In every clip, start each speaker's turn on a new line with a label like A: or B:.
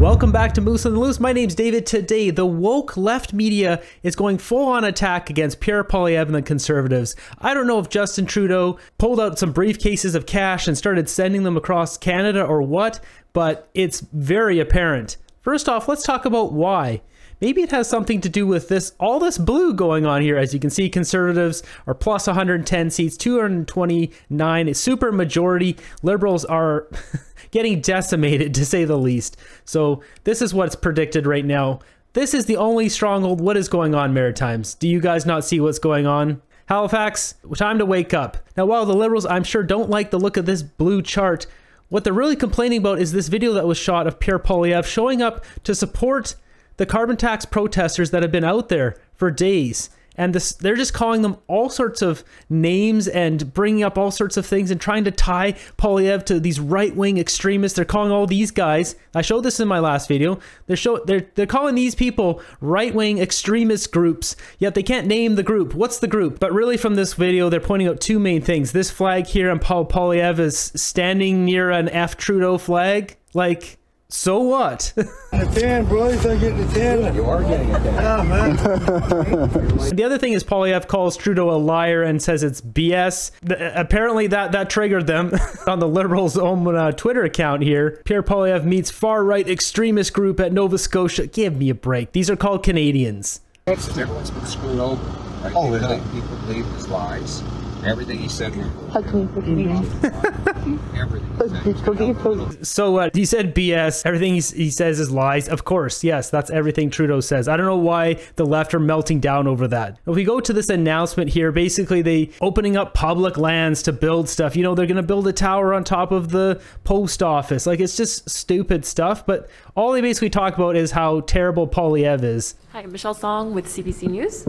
A: Welcome back to Moose on the Loose. My name's David. Today, the woke left media is going full-on attack against Pierre and the Conservatives. I don't know if Justin Trudeau pulled out some briefcases of cash and started sending them across Canada or what, but it's very apparent. First off, let's talk about why. Maybe it has something to do with all this blue going on here. As you can see, Conservatives are plus 110 seats, 229, a super majority. Liberals are getting decimated, to say the least. So this is what's predicted right now. This is the only stronghold. What is going on, Maritimes? Do you guys not see what's going on? Halifax, time to wake up. Now, while the Liberals, I'm sure, don't like the look of this blue chart, what they're really complaining about is this video that was shot of Pierre Poilievre showing up to support the carbon tax protesters that have been out there for days. And they're just calling them all sorts of names and bringing up all sorts of things and trying to tie Poilievre to these right-wing extremists. They're calling all these guys, I showed this in my last video, they're calling these people right-wing extremist groups, yet they can't name the group. What's the group? But really from this video, they're pointing out two main things. This flag here, and Poilievre is standing near an F Trudeau flag. Like, so what?
B: A 10, bro. He's not getting a 10.
C: You are getting a 10.
B: Yeah, man.
A: The other thing is Poilievre calls Trudeau a liar and says it's BS. Apparently that triggered them on the Liberals' own Twitter account here. Pierre Poilievre meets far-right extremist group at Nova Scotia. Give me a break. These are called Canadians.
C: Everyone's been screwed over. Right? People believe his lies. Everything he said.
A: So he said BS. Everything he says is lies. Of course, yes, that's everything Trudeau says. I don't know why the left are melting down over that. If we go to this announcement here, basically they opening up public lands to build stuff. You know, they're going to build a tower on top of the post office. Like, it's just stupid stuff. But all they basically talk about is how terrible Poilievre is.
D: Hi, Michelle Song with CBC News.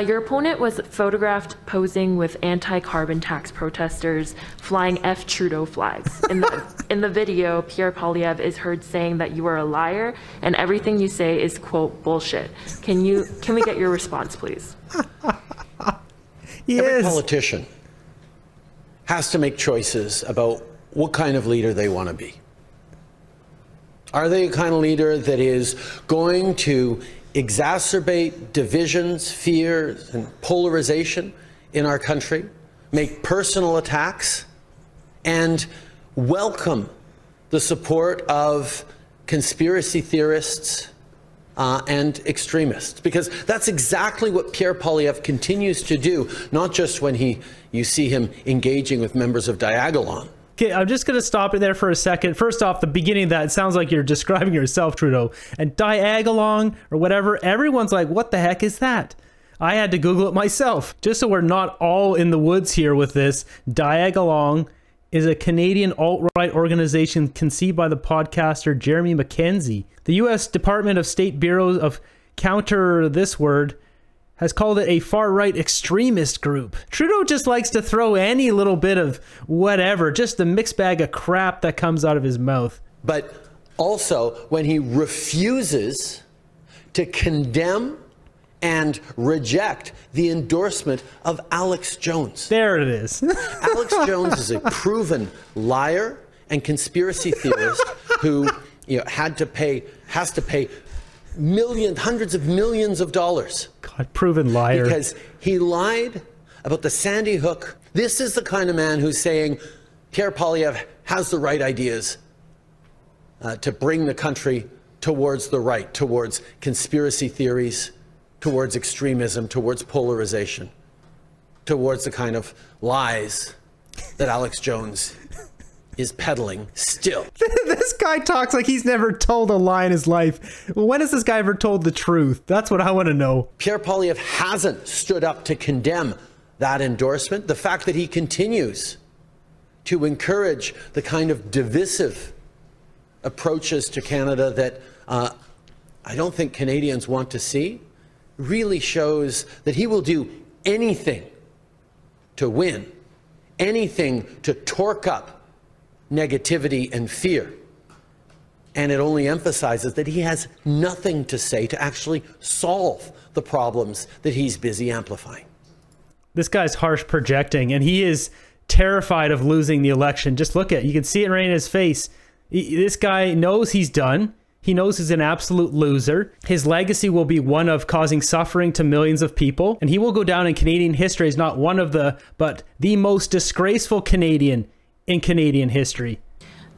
D: Your opponent was photographed posing with anti-carbon tax protesters flying F Trudeau flags. In the video, Pierre Poilievre is heard saying that you are a liar and everything you say is, quote, bullshit. Can we get your response, please?
E: Every politician has to make choices about what kind of leader they want to be. Are they a kind of leader that is going to exacerbate divisions, fears, and polarization in our country, make personal attacks, and welcome the support of conspiracy theorists and extremists? Because that's exactly what Pierre Poilievre continues to do, not just when you see him engaging with members of Diagolon.
A: Okay, I'm just going to stop it there for a second. First off, the beginning of that, it sounds like you're describing yourself, Trudeau. And Diagolon or whatever, everyone's like, what the heck is that? I had to Google it myself. Just so we're not all in the woods here with this, Diagolon is a Canadian alt-right organization conceived by the podcaster Jeremy Mackenzie. The U.S. Department of State Bureau of Counter this word has called it a far-right extremist group. Trudeau just likes to throw any little bit of whatever, just a mixed bag of crap that comes out of his mouth.
E: But also when he refuses to condemn and reject the endorsement of Alex Jones.
A: There it is.
E: Alex Jones is a proven liar and conspiracy theorist who has to pay hundreds of millions of dollars.
A: God, proven liar.
E: Because he lied about the Sandy Hook. This is the kind of man who's saying Pierre Poilievre has the right ideas to bring the country towards the right, towards conspiracy theories, towards extremism, towards polarization, towards the kind of lies that Alex Jones is peddling still.
A: This guy talks like he's never told a lie in his life. When has this guy ever told the truth? That's what I want to know.
E: Pierre Poilievre hasn't stood up to condemn that endorsement. The fact that he continues to encourage the kind of divisive approaches to Canada that I don't think Canadians want to see really shows that he will do anything to win, anything to torque up negativity and fear. And it only emphasizes that he has nothing to say to actually solve the problems that he's busy amplifying.
A: This guy's harsh projecting, and he is terrified of losing the election. Just look at it. You can see it right in his face. This guy knows he's done. He knows he's an absolute loser. His legacy will be one of causing suffering to millions of people, and he will go down in Canadian history as not one of the, but the most disgraceful Canadian in Canadian history.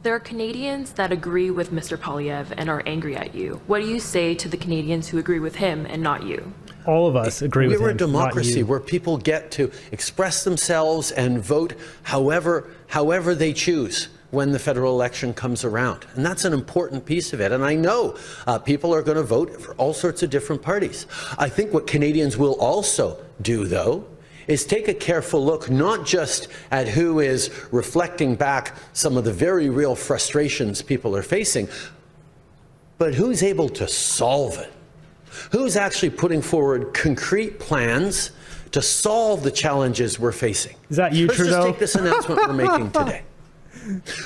D: There are Canadians that agree with Mr. Poilievre and are angry at you. What do you say to the Canadians who agree with him and not you?
A: All of us agree with him.
E: We're a democracy where people get to express themselves and vote however they choose when the federal election comes around. And that's an important piece of it. And I know people are going to vote for all sorts of different parties. I think what Canadians will also do, though, is take a careful look, not just at who is reflecting back some of the very real frustrations people are facing, but who's able to solve it. Who's actually putting forward concrete plans to solve the challenges we're facing?
A: Is that you, Trudeau?
E: Let's just take this announcement we're making today.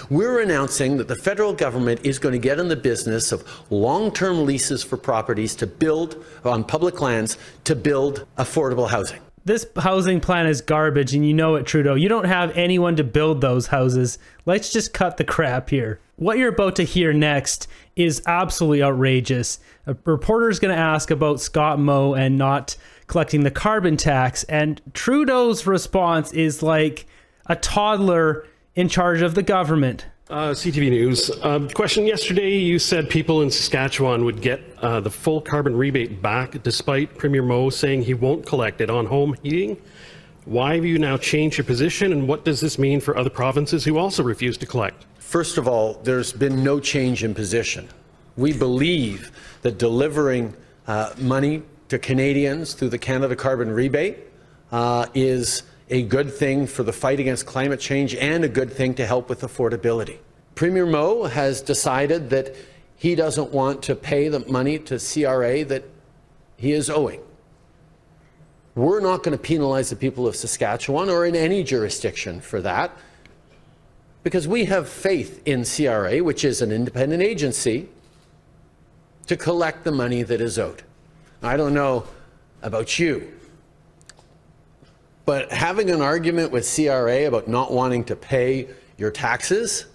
E: We're announcing that the federal government is going to get in the business of long-term leases for properties to build on public lands to build affordable housing.
A: This housing plan is garbage, and you know it, Trudeau. You don't have anyone to build those houses. Let's just cut the crap here. What you're about to hear next is absolutely outrageous. A reporter is going to ask about Scott Moe and not collecting the carbon tax, and Trudeau's response is like a toddler in charge of the government.
F: CTV News. Question: yesterday you said people in Saskatchewan would get the full carbon rebate back despite Premier Moe saying he won't collect it on home heating. Why have you now changed your position, and what does this mean for other provinces who also refuse to collect?
E: First of all, there's been no change in position. We believe that delivering money to Canadians through the Canada Carbon Rebate is a good thing for the fight against climate change and a good thing to help with affordability. Premier Moe has decided that he doesn't want to pay the money to CRA that he is owing. We're not going to penalize the people of Saskatchewan or in any jurisdiction for that, because we have faith in CRA, which is an independent agency, to collect the money that is owed. I don't know about you, but having an argument with CRA about not wanting to pay your taxes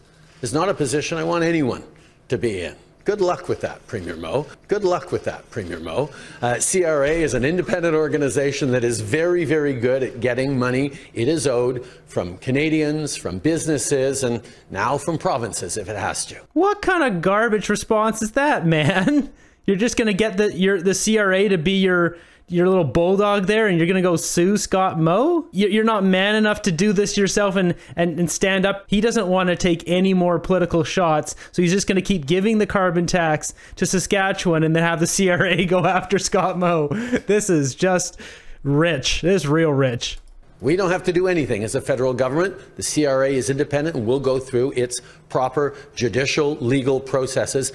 E: is not a position I want anyone to be in. Good luck with that, Premier Moe. Good luck with that, Premier Moe. CRA is an independent organization that is very, very good at getting money it is owed from Canadians, from businesses, and now from provinces if it has to.
A: What kind of garbage response is that, man? You're just going to get the CRA to be your little bulldog there, and you're going to go sue Scott Moe? You're not man enough to do this yourself and stand up. He doesn't want to take any more political shots, so he's just going to keep giving the carbon tax to Saskatchewan and then have the CRA go after Scott Moe. This is just rich. This is real rich.
E: We don't have to do anything as a federal government. The CRA is independent and will go through its proper judicial legal processes,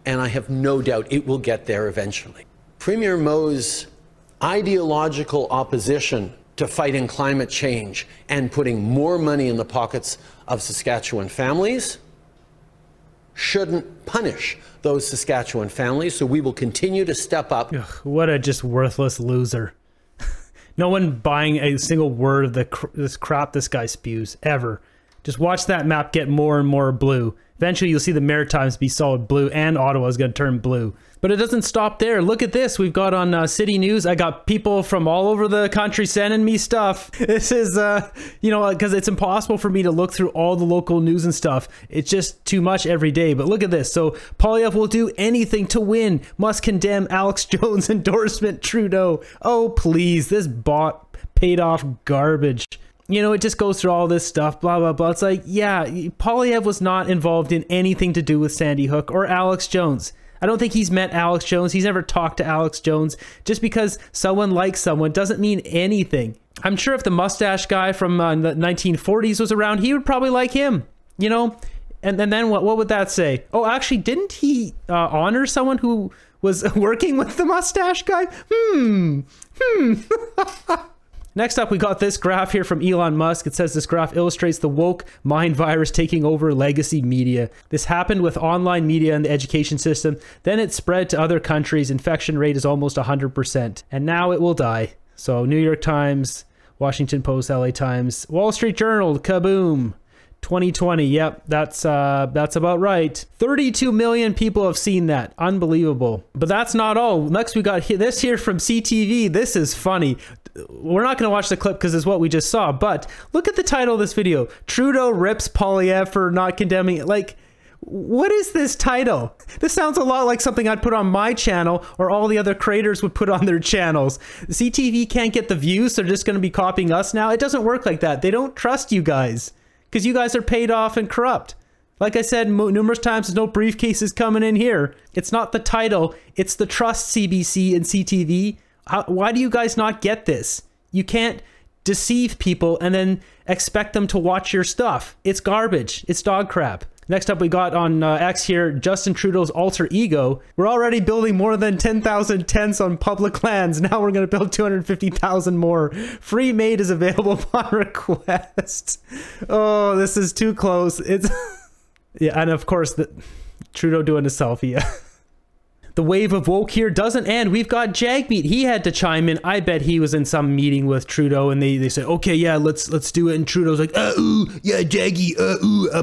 E: and I have no doubt it will get there eventually. Premier Moe's ideological opposition to fighting climate change and putting more money in the pockets of Saskatchewan families shouldn't punish those Saskatchewan families, so we will continue to step up.
A: Ugh, what a just worthless loser. No one buying a single word of this crap this guy spews, ever. Just watch that map get more and more blue. Eventually you'll see the Maritimes be solid blue, and Ottawa's going to turn blue. But it doesn't stop there. Look at this. We've got on City News. I got people from all over the country sending me stuff. This is, you know, because it's impossible for me to look through all the local news and stuff. It's just too much every day. But look at this. So Poilievre will do anything to win. Must condemn Alex Jones endorsement Trudeau. Oh, please. This bought, paid off garbage. You know, it just goes through all this stuff, blah, blah, blah. It's like, yeah, Poilievre was not involved in anything to do with Sandy Hook or Alex Jones. I don't think he's met Alex Jones. He's never talked to Alex Jones. Just because someone likes someone doesn't mean anything. I'm sure if the mustache guy from the 1940s was around, he would probably like him, you know? And then what would that say? Oh, actually, didn't he honor someone who was working with the mustache guy? Next up, we got this graph here from Elon Musk. It says this graph illustrates the woke mind virus taking over legacy media. This happened with online media and the education system. Then it spread to other countries. Infection rate is almost 100%. And now it will die. So New York Times, Washington Post, LA Times, Wall Street Journal, kaboom. 2020. Yep, that's about right. 32 million people have seen that. Unbelievable. But that's not all. Next, we got this here from CTV. This is funny. We're not going to watch the clip because it's what we just saw. But look at the title of this video. Trudeau rips Poilievre for not condemning it. Like, what is this title? This sounds a lot like something I'd put on my channel or all the other creators would put on their channels. CTV can't get the views, so they're just going to be copying us now. It doesn't work like that. They don't trust you guys because you guys are paid off and corrupt. Like I said numerous times, there's no briefcases coming in here. It's not the title. It's the trust, CBC and CTV. Why do you guys not get this? You can't deceive people and then expect them to watch your stuff. It's garbage. It's dog crap. Next up, we got on X here, Justin Trudeau's alter ego. We're already building more than 10,000 tents on public lands. Now we're going to build 250,000 more. Free made is available upon request. Oh, this is too close. It's yeah, and of course, Trudeau doing a selfie. The wave of woke here doesn't end. We've got Jagmeet. He had to chime in. I bet he was in some meeting with Trudeau and they said, okay, yeah, let's do it. And Trudeau's like, ooh, yeah, Jaggy,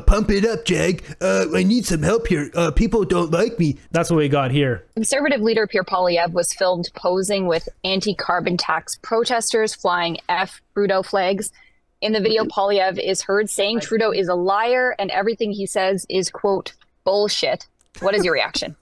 A: pump it up, Jag. I need some help here. People don't like me. That's what we got here.
G: Conservative leader Pierre Poilievre was filmed posing with anti-carbon tax protesters flying F Trudeau flags. In the video, Poilievre is heard saying Trudeau is a liar and everything he says is, quote, bullshit. What is your reaction?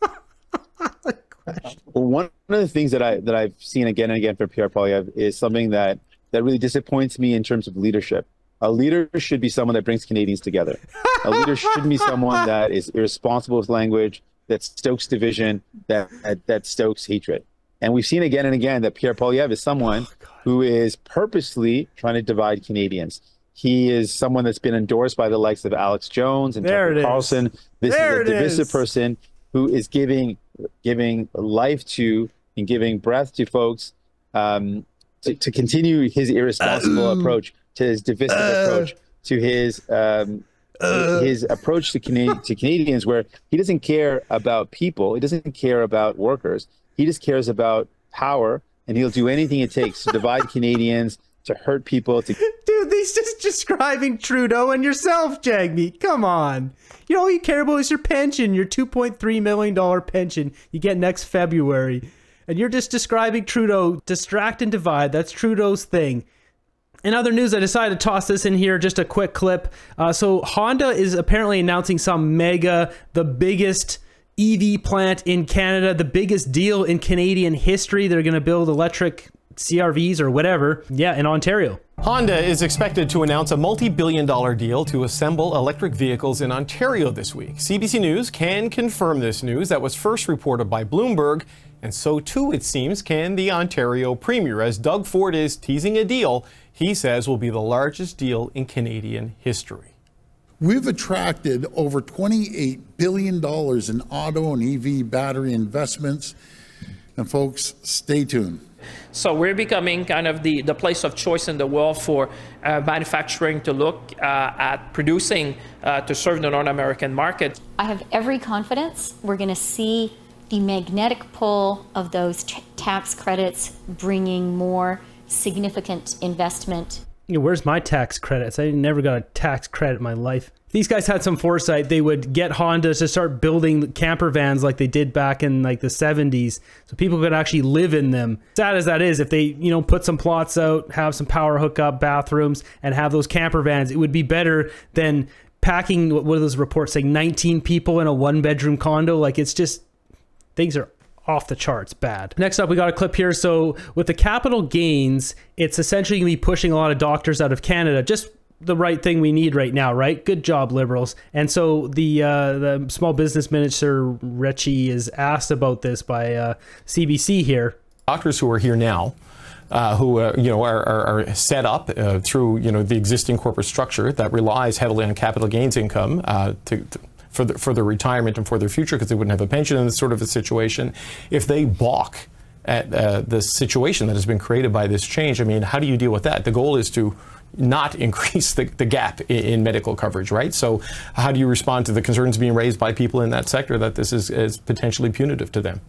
H: Well, one of the things that I've seen again and again from Pierre Poilievre is something that really disappoints me in terms of leadership. A leader should be someone that brings Canadians together. A leader shouldn't be someone that is irresponsible with language, that stokes division, that stokes hatred. And we've seen again and again that Pierre Poilievre is someone who is purposely trying to divide Canadians. He is someone that's been endorsed by the likes of Alex Jones and Tucker Carlson. This is a divisive person who is giving life to and giving breath to folks to continue his irresponsible approach, to his divisive approach, to his approach to Canadians, where he doesn't care about people, he doesn't care about workers, he just cares about power, and he'll do anything it takes to divide Canadians, to hurt people.
A: Dude, he's just describing Trudeau and yourself, Jagmeet. Come on. You know, all you care about is your pension, your $2.3 million pension you get next February. And you're just describing Trudeau. Distract and divide. That's Trudeau's thing. In other news, I decided to toss this in here, just a quick clip. So Honda is apparently announcing the biggest EV plant in Canada, the biggest deal in Canadian history. They're going to build electric CRVs or whatever, in Ontario.
I: Honda is expected to announce a multi-billion-dollar deal to assemble electric vehicles in Ontario this week. CBC News can confirm this news that was first reported by Bloomberg, and so too, it seems, can the Ontario Premier, as Doug Ford is teasing a deal he says will be the largest deal in Canadian history.
J: We've attracted over $28 billion in auto and EV battery investments, and folks, stay tuned.
K: So we're becoming kind of the place of choice in the world for manufacturing to look at producing to serve the North American market.
L: I have every confidence we're going to see the magnetic pull of those tax credits bringing more significant investment.
A: Where's my tax credits? I never got a tax credit in my life. If these guys had some foresight, they would get Honda to start building camper vans like they did back in like the 70s, so people could actually live in them. Sad as that is, if they, put some plots out, have some power hookup, bathrooms, and have those camper vans, it would be better than packing, what are those reports saying, 19 people in a one-bedroom condo. Like, it's just, things are off the charts bad. Next up, we got a clip here. So with the capital gains, it's essentially going to be pushing a lot of doctors out of Canada. Just the right thing we need right now, right? Good job, Liberals. And so the small business minister, Ritchie, is asked about this by CBC here.
I: Doctors who are here now, who are set up through the existing corporate structure that relies heavily on capital gains income for their retirement and for their future, because they wouldn't have a pension in this sort of a situation. If they balk at the situation that has been created by this change, I mean, how do you deal with that? The goal is to not increase the gap in medical coverage, right? So how do you respond to the concerns being raised by people in that sector that this is potentially punitive to them?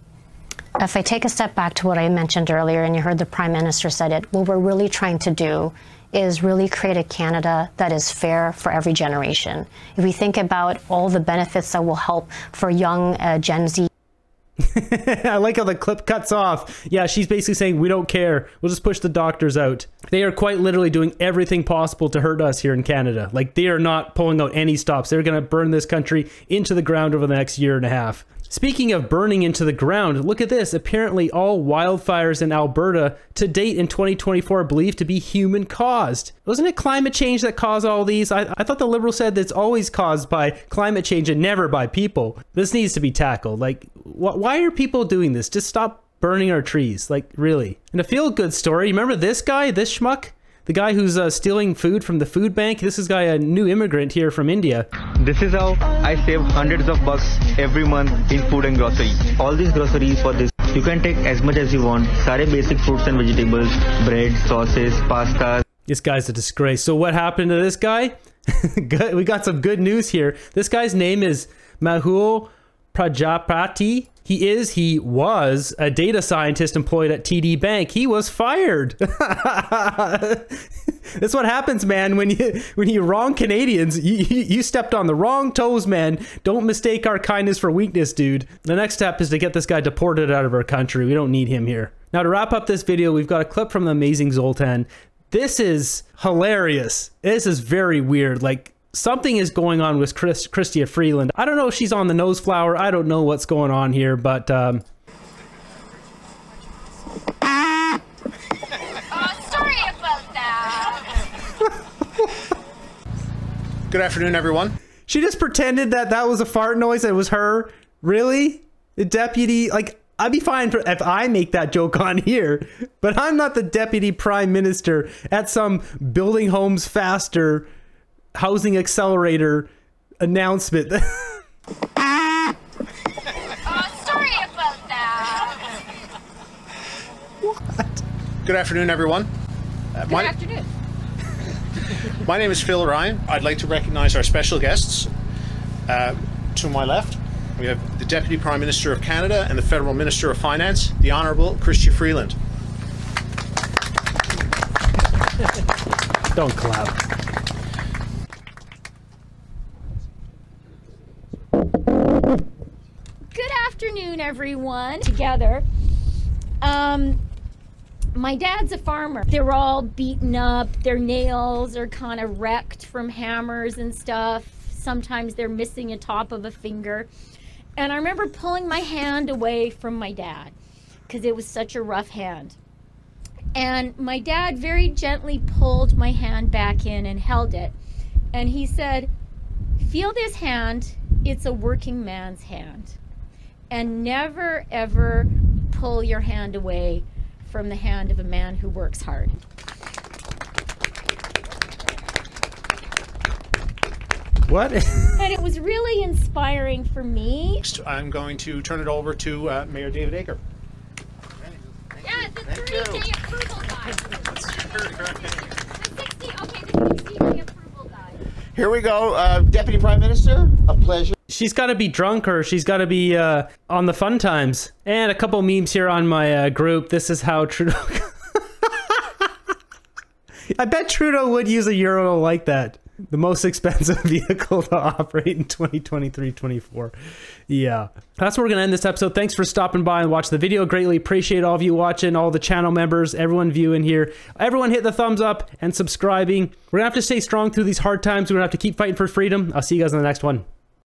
M: If I take a step back to what I mentioned earlier, and you heard the Prime Minister said it, what we're really trying to do is really create a Canada that is fair for every generation. If we think about all the benefits that will help for young Gen Z.
A: I like how the clip cuts off. Yeah, she's basically saying, we don't care. We'll just push the doctors out. They are quite literally doing everything possible to hurt us here in Canada. Like, they are not pulling out any stops. They're going to burn this country into the ground over the next year and a half. Speaking of burning into the ground, look at this. Apparently, all wildfires in Alberta to date in 2024 are believed to be human caused. Wasn't it climate change that caused all these? I thought the Liberals said that it's always caused by climate change and never by people. This needs to be tackled. Like, why are people doing this? Just stop burning our trees. Like, really. And a feel-good story. Remember this guy, this schmuck? The guy who's stealing food from the food bank. This is a new immigrant here from India.
N: This is how I save hundreds of bucks every month in food and groceries. All these groceries for this. You can take as much as you want. Sare basic fruits and vegetables, bread, sauces, pastas.
A: This guy's a disgrace. So what happened to this guy? Good. We got some good news here. This guy's name is Mehul Prajapati. He was a data scientist employed at TD Bank. He was fired. That's what happens, man, when you wrong Canadians. You stepped on the wrong toes, man. Don't mistake our kindness for weakness, dude. The next step is to get this guy deported out of our country. We don't need him here. Now, to wrap up this video, we've got a clip from the Amazing Zoe. This is hilarious. This is very weird. Like, something is going on with Chrystia Freeland. I don't know if she's on the nose flower. I don't know what's going on here, but
O: sorry about that.
P: Good afternoon, everyone.
A: She just pretended that was a fart noise and it was her. Really? The deputy, like, I'd be fine if I make that joke on here, but I'm not the deputy prime minister at some building homes faster housing accelerator announcement.
O: Sorry about that.
A: What?
P: Good afternoon, everyone.
O: Good afternoon.
P: My name is Phil Ryan. I'd like to recognize our special guests. To my left, we have the Deputy Prime Minister of Canada and the Federal Minister of Finance, the Honourable Chrystia Freeland.
A: Don't clap.
L: Good afternoon, everyone. Together. My dad's a farmer. They're all beaten up. Their nails are kind of wrecked from hammers and stuff. Sometimes they're missing a top of a finger. And I remember pulling my hand away from my dad because it was such a rough hand. And my dad very gently pulled my hand back in and held it. And he said, "Feel this hand. It's a working man's hand. And never, ever pull your hand away from the hand of a man who works hard."
A: What?
L: And it was really inspiring for me.
P: Next, I'm going to turn it over to Mayor David Aker.
O: Yeah, the 30-day approval guide. The 60-day approval guide.
Q: Here we go, Deputy Prime Minister, a pleasure.
A: She's got to be drunk or she's got to be on the fun times. And a couple memes here on my group. This is how Trudeau... I bet Trudeau would use a urinal like that. The most expensive vehicle to operate in 2023-24. Yeah. That's where we're going to end this episode. Thanks for stopping by and watching the video. Greatly appreciate all of you watching, all the channel members, everyone viewing here. Everyone hit the thumbs up and subscribing. We're going to have to stay strong through these hard times. We're going to have to keep fighting for freedom. I'll see you guys in the next one.